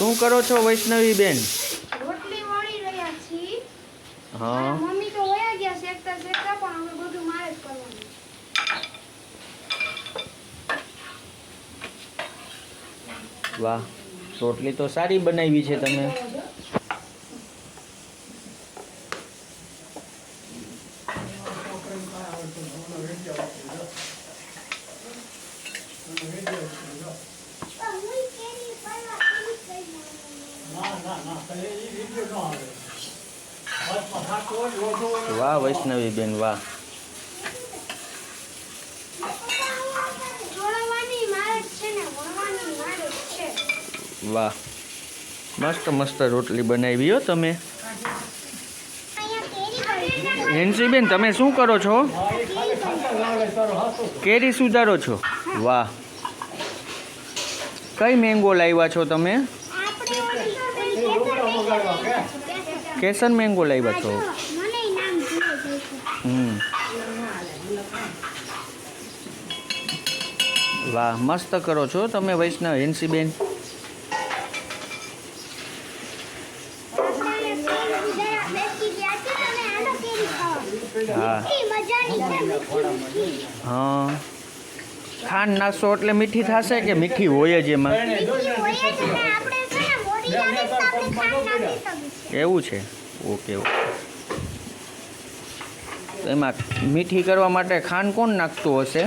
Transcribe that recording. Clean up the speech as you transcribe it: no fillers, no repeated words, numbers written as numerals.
શું કરો છો વૈષ્ણવી બેન? રોટલી વળી રહ્યા છીએ. હા, મમ્મી તો વયા ગયા શેકતા શેકતા, પણ હવે બધું મારે જ કરવાનું. વાહ, રોટલી તો સારી બનાવી છે તમે. વાહ વૈષ્ણવી બેન વાહ. જોડવાની મારે જ છે ને વણવાની મારે જ છે. વાહ, મસ્ત મસ્ત રોટલી બનાવી હો તમે. હેન્સીબેન તમે શું કરો છો? કેરી સુધારો છો? વાહ, કઈ મેંગો લાવ્યા છો તમે? કેસર મેંગો લાવ્યા છો? વાહ, મસ્ત કરો છો તમે વૈષ્ણવ હેન્સીબેન. હા હા, ખાંડ નાખશો એટલે મીઠી થશે કે મીઠી હોય જ એમાં? એવું છે, ઓકે ઓકે. એમાં મીઠી કરવા માટે ખાંડ કોણ નાખતું હશે?